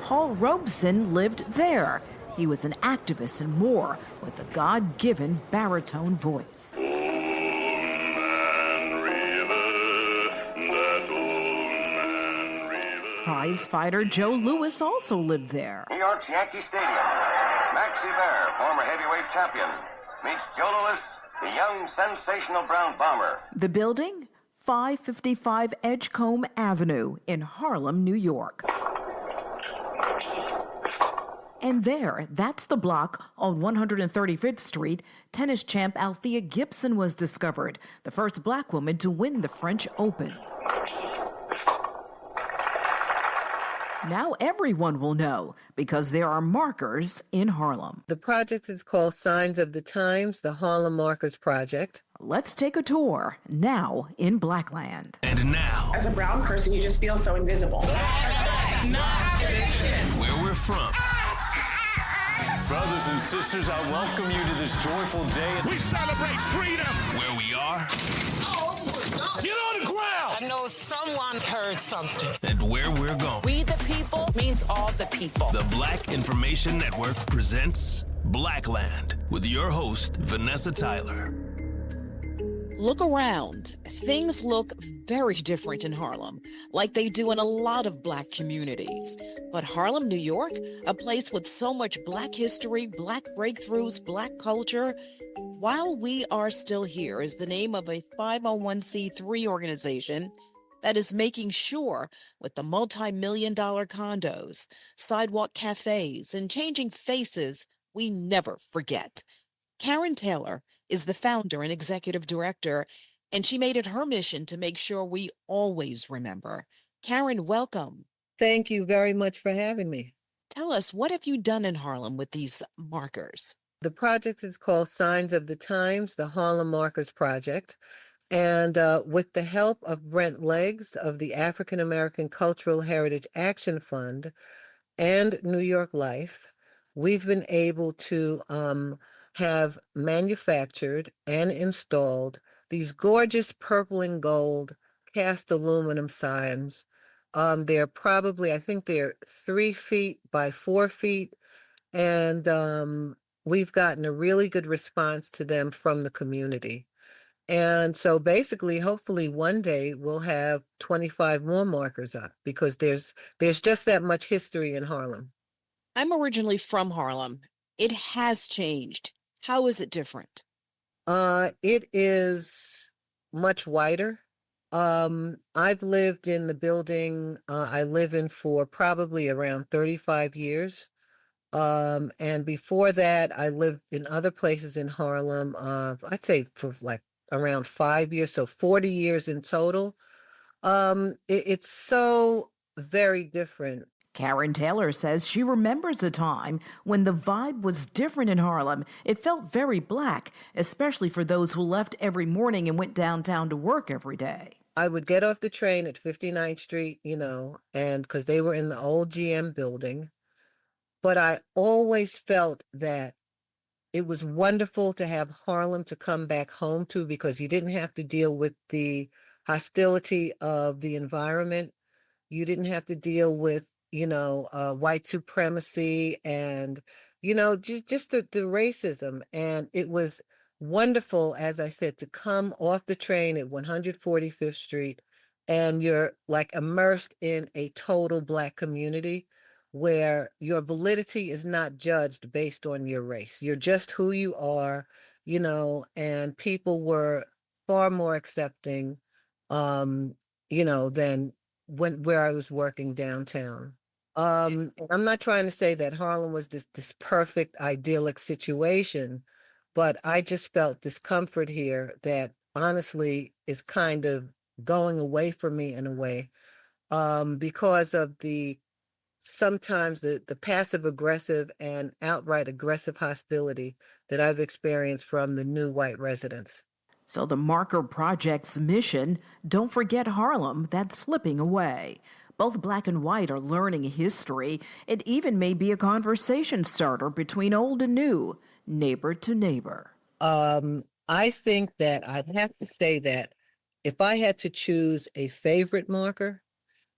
Paul Robeson lived there. He was an activist and more, with a God-given baritone voice. Prize fighter Joe Louis also lived there. New York's Yankee Stadium. Maxie Bear, former heavyweight champion, meets Joe Louis, the young sensational brown bomber. The building? 555 Edgecombe Avenue in Harlem, New York. And there, that's the block on 135th Street, tennis champ Althea Gibson was discovered, the first black woman to win the French Open. Now everyone will know because there are markers in Harlem. The project is called Signs of the Times, the Harlem Markers Project. Let's take a tour now in Blackland. And now, as a brown person, you just feel so invisible. That's not fiction. Where we're from. Brothers and sisters, I welcome you to this joyful day. We celebrate freedom. Where we are. Get on the ground! I know someone heard something. And where we're going. We the people means all the people. The Black Information Network presents Blackland with your host, Vanessa Tyler. Look around. Things look very different in Harlem, like they do in a lot of black communities. But Harlem, New York, a place with so much black history, black breakthroughs, black culture, While We Are Still Here is the name of a 501c3 organization that is making sure with the multi-million-dollar condos, sidewalk cafes, and changing faces, we never forget. Karen Taylor is the founder and executive director, and she made it her mission to make sure we always remember. Karen, welcome. Thank you very much for having me. Tell us, what have you done in Harlem with these markers? The project is called Signs of the Times, the Harlem Markers Project. And with the help of Brent Leggs of the African American Cultural Heritage Action Fund and New York Life, we've been able to have manufactured and installed these gorgeous purple and gold cast aluminum signs. They're probably, I think they're 3 feet by 4 feet. And we've gotten a really good response to them from the community. And so basically, hopefully one day we'll have 25 more markers up because there's just that much history in Harlem. I'm originally from Harlem. It has changed. How is it different? It is much wider. I've lived in the building I live in for probably around 35 years. And before that, I lived in other places in Harlem, I'd say for like around 5 years, so 40 years in total. It's so very different. Karen Taylor says she remembers a time when the vibe was different in Harlem. It felt very black, especially for those who left every morning and went downtown to work every day. I would get off the train at 59th Street, and because they were in the old GM building. But I always felt that it was wonderful to have Harlem to come back home to because you didn't have to deal with the hostility of the environment. You didn't have to deal with, white supremacy and, just the racism. And it was wonderful, as I said, to come off the train at 145th Street and you're like immersed in a total Black community where your validity is not judged based on your race. You're just who you are, and people were far more accepting, than where I was working downtown. I'm not trying to say that Harlem was this perfect, idyllic situation, but I just felt discomfort here that honestly is kind of going away from me in a way, because of sometimes the passive aggressive and outright aggressive hostility that I've experienced from the new white residents. So the Marker Project's mission, don't forget Harlem, that's slipping away. Both Black and white are learning history. It even may be a conversation starter between old and new, neighbor to neighbor. I think that I'd have to say that if I had to choose a favorite marker,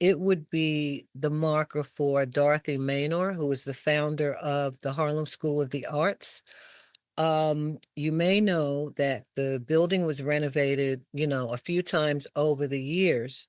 it would be the marker for Dorothy Maynor, who is the founder of the Harlem School of the Arts. You may know that the building was renovated, a few times over the years.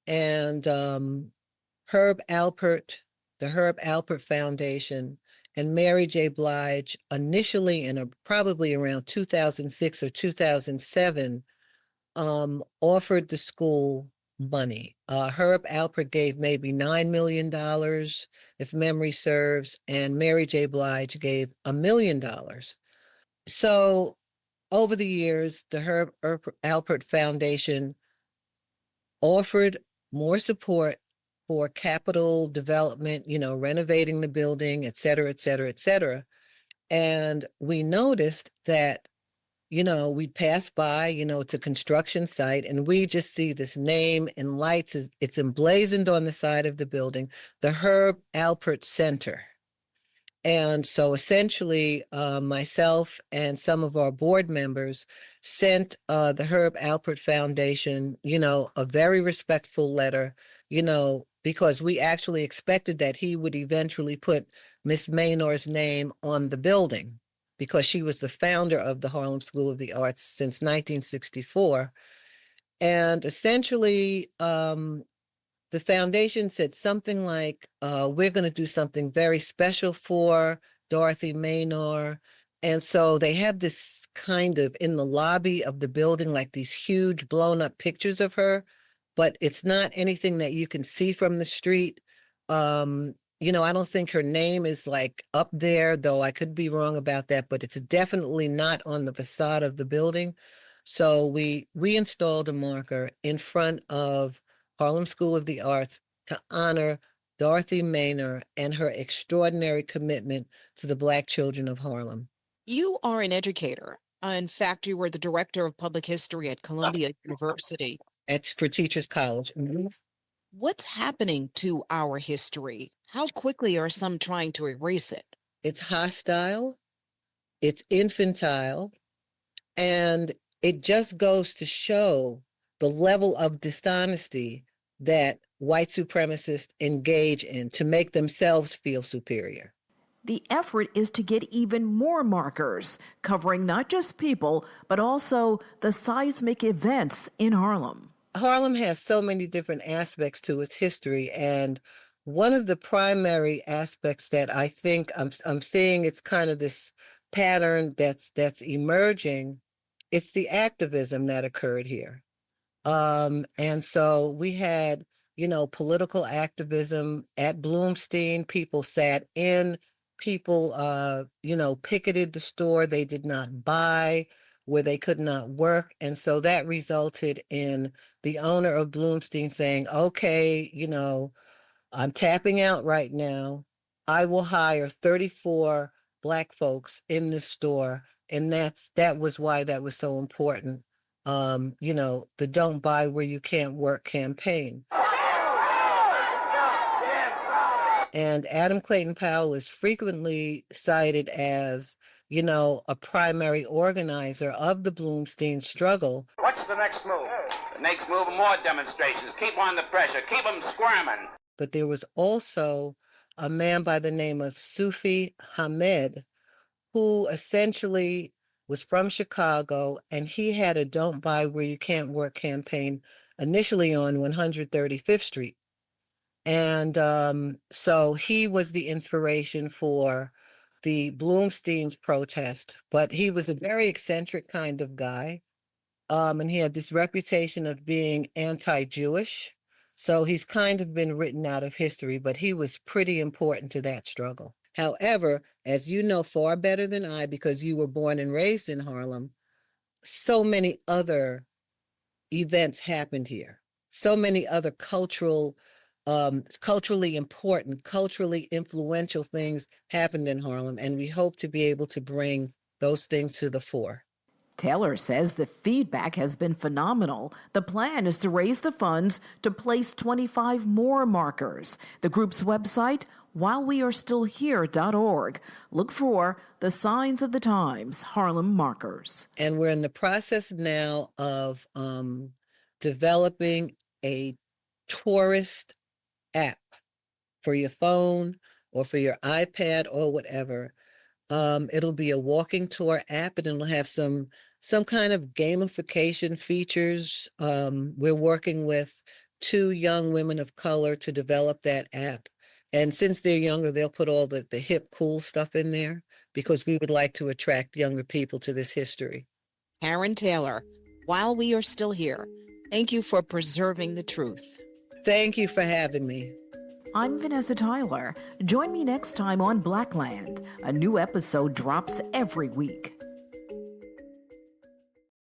And Herb Alpert, the Herb Alpert Foundation, and Mary J. Blige, initially probably around 2006 or 2007, offered the school money. Herb Alpert gave maybe $9 million, if memory serves, and Mary J. Blige gave $1 million. So over the years, the Herb Alpert Foundation offered more support for capital development, renovating the building, et cetera, et cetera, et cetera. And we noticed that, we'd pass by, it's a construction site, and we just see this name in lights. It's emblazoned on the side of the building, the Herb Alpert Center. And so essentially, myself and some of our board members sent the Herb Alpert Foundation, a very respectful letter, because we actually expected that he would eventually put Miss Maynor's name on the building, because she was the founder of the Harlem School of the Arts since 1964. And essentially, the foundation said something like, we're going to do something very special for Dorothy Maynor. And so they had this kind of in the lobby of the building, like these huge blown up pictures of her, but it's not anything that you can see from the street. I don't think her name is like up there, though I could be wrong about that, but it's definitely not on the facade of the building. So we installed a marker in front of Harlem School of the Arts to honor Dorothy Maynor and her extraordinary commitment to the Black children of Harlem. You are an educator. In fact, you were the director of public history at Columbia University. For Teachers College. Mm-hmm. What's happening to our history? How quickly are some trying to erase it? It's hostile, it's infantile, and it just goes to show the level of dishonesty that white supremacists engage in to make themselves feel superior. The effort is to get even more markers, covering not just people, but also the seismic events in Harlem. Harlem has so many different aspects to its history, and one of the primary aspects that I think I'm seeing, it's kind of this pattern that's emerging. It's the activism that occurred here. And so we had, political activism at Bloomstein. People sat in, people, picketed the store they did not buy, where they could not work. And so that resulted in the owner of Bloomstein saying, okay, I'm tapping out right now. I will hire 34 Black folks in this store. And that was why that was so important. The Don't Buy Where You Can't Work campaign. And Adam Clayton Powell is frequently cited as, a primary organizer of the Bloomstein struggle. What's the next move? The next move are more demonstrations. Keep on the pressure. Keep them squirming. But there was also a man by the name of Sufi Hamed, who essentially was from Chicago, and he had a Don't Buy Where You Can't Work campaign initially on 135th Street. And so he was the inspiration for the Bloomstein's protest, but he was a very eccentric kind of guy. And he had this reputation of being anti-Jewish. So he's kind of been written out of history, but he was pretty important to that struggle. However, as you know far better than I, because you were born and raised in Harlem, so many other events happened here. So many other culturally important, culturally influential things happened in Harlem, and we hope to be able to bring those things to the fore. Taylor says the feedback has been phenomenal. The plan is to raise the funds to place 25 more markers. The group's website, whilewearestillhere.org. Look for the Signs of the Times Harlem markers. And we're in the process now of developing a tourist app for your phone or for your iPad or whatever. It'll be a walking tour app, and it'll have some kind of gamification features. We're working with 2 young women of color to develop that app. And since they're younger, they'll put all the hip, cool stuff in there because we would like to attract younger people to this history. Karen Taylor, while we are still here, thank you for preserving the truth. Thank you for having me. I'm Vanessa Tyler. Join me next time on Blackland. A new episode drops every week.